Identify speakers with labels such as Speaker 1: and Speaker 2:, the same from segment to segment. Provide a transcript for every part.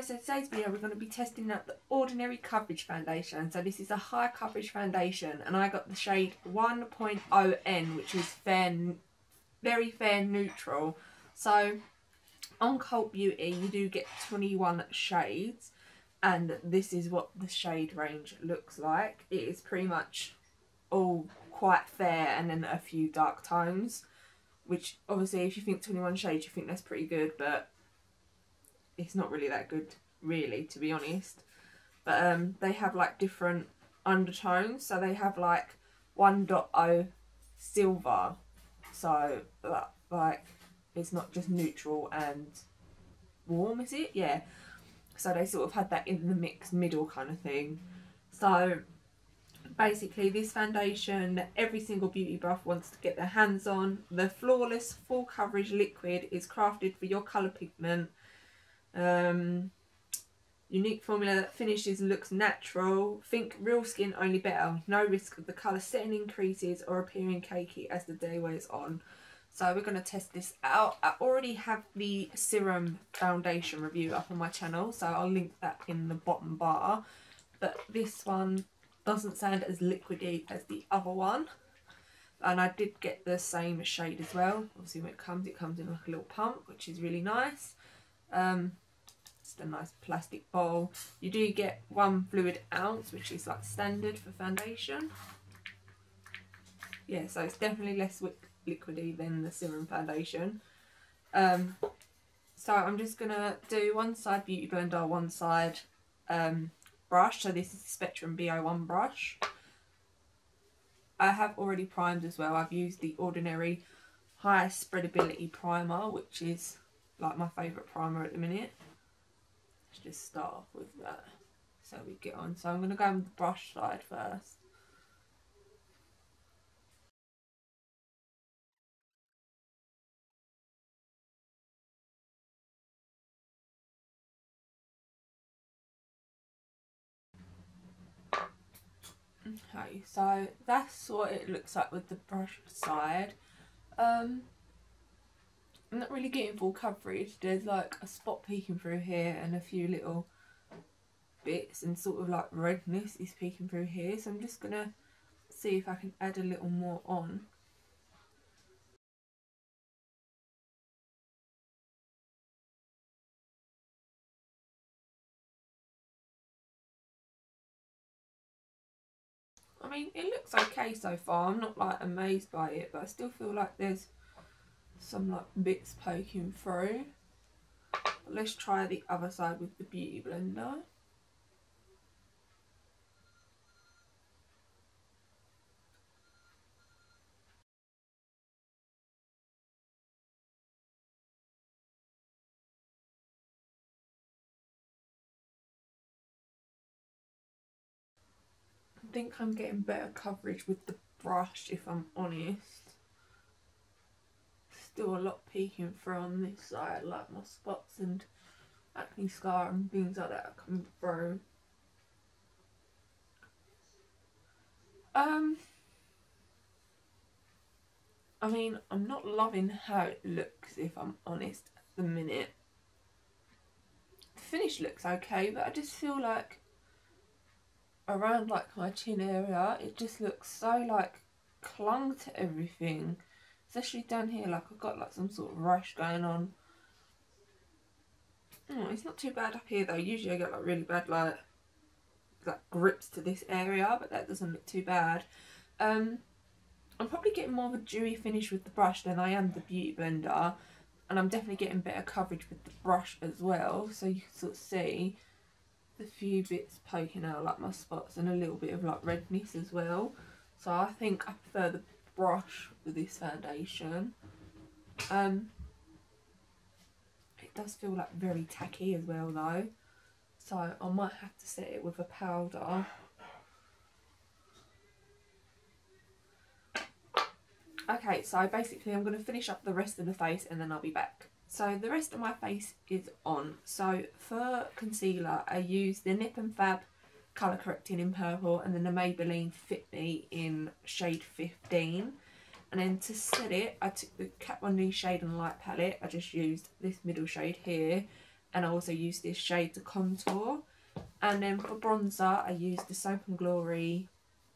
Speaker 1: So today's video we're going to be testing out the Ordinary Coverage Foundation. So this is a high coverage foundation and I got the shade 1.0N, which is very fair neutral. So on Cult Beauty you do get 21 shades and this is what the shade range looks like. It is pretty much all quite fair and then a few dark tones, which obviously if you think 21 shades you think that's pretty good, but it's not really that good really, to be honest. But they have like different undertones, so they have like 1.0 silver, so like it's not just neutral and warm, is it? Yeah, so they sort of had that in the mix middle kind of thing. So basically this foundation that every single beauty buff wants to get their hands on. The flawless full coverage liquid is crafted for your colour pigment. Unique formula that finishes looks natural. Think real skin, only better. No risk of the colour setting increases or appearing cakey as the day wears on. So we're going to test this out. I already have the Serum foundation review up on my channel, so I'll link that in the bottom bar. But this one doesn't sound as liquidy as the other one. And I did get the same shade as well. Obviously when it comes in like a little pump, which is really nice. Just a nice plastic bowl. You do get 1 fluid ounce, which is like standard for foundation. Yeah, so it's definitely less liquidy than the Serum foundation. So I'm just gonna do one side beauty blender, one side brush. So this is the Sepctrum B01 brush. I have already primed as well. I've used the Ordinary high-spreadability primer, which is like my favourite primer at the minute. Let's just start off with that so we get on. So I'm going to go with the brush side first. Okay, so that's what it looks like with the brush side. I'm not really getting full coverage. There's like a spot peeking through here and a few little bits, and sort of like redness is peeking through here. So I'm just gonna see if I can add a little more on. I mean, it looks okay so far. I'm not like amazed by it, but I still feel like there's some like bits poking through. But let's try the other side with the beauty blender. I think I'm getting better coverage with the brush, if I'm honest. Still a lot peeking through on this side, like my spots and acne scar and things like that are coming through. I mean, I'm not loving how it looks, if I'm honest, at the minute. The finish looks okay, but I just feel like around like my chin area, it just looks so like clung to everything. Especially down here, like I've got like some sort of rash going on. Oh, it's not too bad up here though. Usually I get like really bad like grips to this area, but that doesn't look too bad. I'm probably getting more of a dewy finish with the brush than I am the beauty blender, and I'm definitely getting better coverage with the brush as well. So you can sort of see the few bits poking out, like my spots, and a little bit of like redness as well. So I think I prefer the brush with this foundation. It does feel like very tacky as well though, so I might have to set it with a powder. Okay, so basically I'm going to finish up the rest of the face and then I'll be back. So the rest of my face is on. So for concealer I use the Nip and Fab Colour Correcting in purple and then the Maybelline Fit Me in shade 15. And then to set it, I took the Kat Von D Shade and Light palette. I just used this middle shade here and I also use this shade to contour. And then for bronzer, I use the Soap & Glory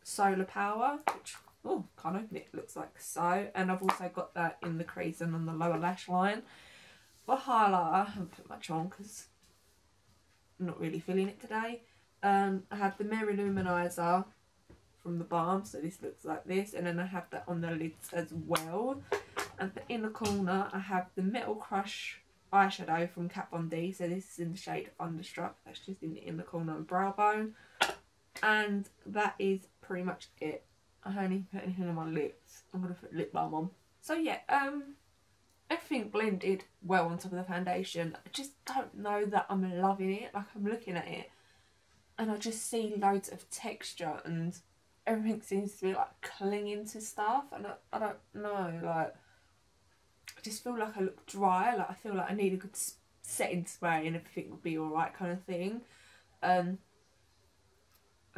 Speaker 1: Solar Power, which, oh, can't open it, looks like so. And I've also got that in the crease and on the lower lash line. For highlighter, I haven't put much on because I'm not really feeling it today. I have the Mirror Luminizer from the Balm, so this looks like this. And then I have that on the lids as well. And for inner corner, I have the Metal Crush eyeshadow from Kat Von D, so this is in the shade Thunderstruck. That's just in the inner corner and brow bone, and that is pretty much it. I haven't even put anything on my lips. I'm gonna put lip balm on. So yeah, everything blended well on top of the foundation. I just don't know that I'm loving it. Like, I'm looking at it and I just see loads of texture and everything seems to be like clinging to stuff, and I don't know, like, I just feel like I look dry. Like, I feel like I need a good setting spray and everything will be alright, kind of thing. I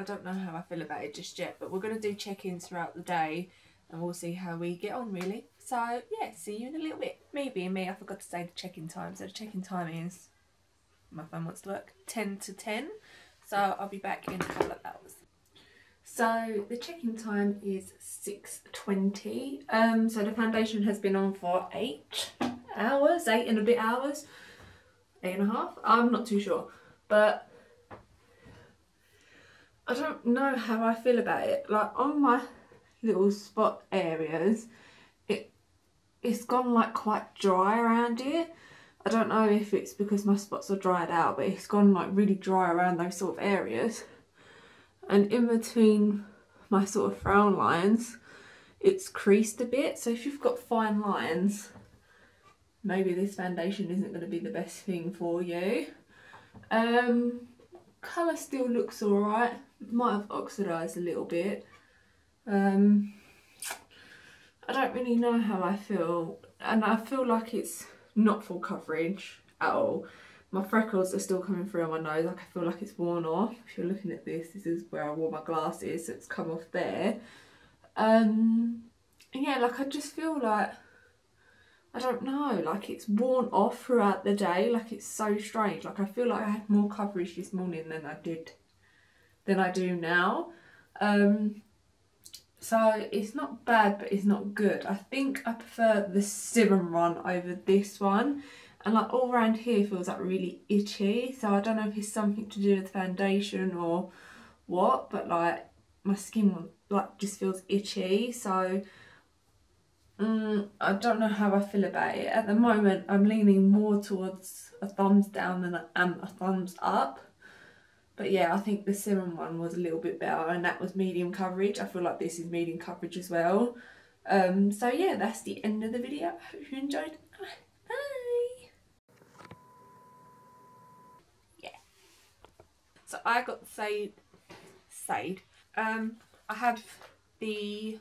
Speaker 1: don't know how I feel about it just yet, but we're going to do check-ins throughout the day and we'll see how we get on, really. So yeah, see you in a little bit. Me being me, I forgot to say the check-in time. So the check-in time is, my phone wants to work, 10 to 10. So I'll be back in a couple of hours. So the check-in time is 6:20. So the foundation has been on for 8 hours, 8 and a bit hours, 8.5. I'm not too sure, but I don't know how I feel about it. Like, on my little spot areas, it's gone like quite dry around here. I don't know if it's because my spots are dried out, but it's gone like really dry around those sort of areas. And in between my sort of frown lines, it's creased a bit. So if you've got fine lines, maybe this foundation isn't going to be the best thing for you. Colour still looks alright. Might have oxidised a little bit. I don't really know how I feel. And I feel like it's not full coverage at all. My freckles are still coming through on my nose. Like, I feel like it's worn off. If you're looking at this, this is where I wore my glasses, so it's come off there. Yeah, like, I just feel like, I don't know, like, it's worn off throughout the day. Like, it's so strange. Like, I feel like I had more coverage this morning than I do now. So it's not bad, but it's not good. I think I prefer the serum one over this one. And like, all around here feels like really itchy, so I don't know if it's something to do with the foundation or what, but like, my skin like just feels itchy. So I don't know how I feel about it. At the moment, I'm leaning more towards a thumbs down than I am a thumbs up. But yeah, I think the serum one was a little bit better, and that was medium coverage. I feel like this is medium coverage as well. So yeah, that's the end of the video. I hope you enjoyed. Bye. Yeah. So I got the shade. I have the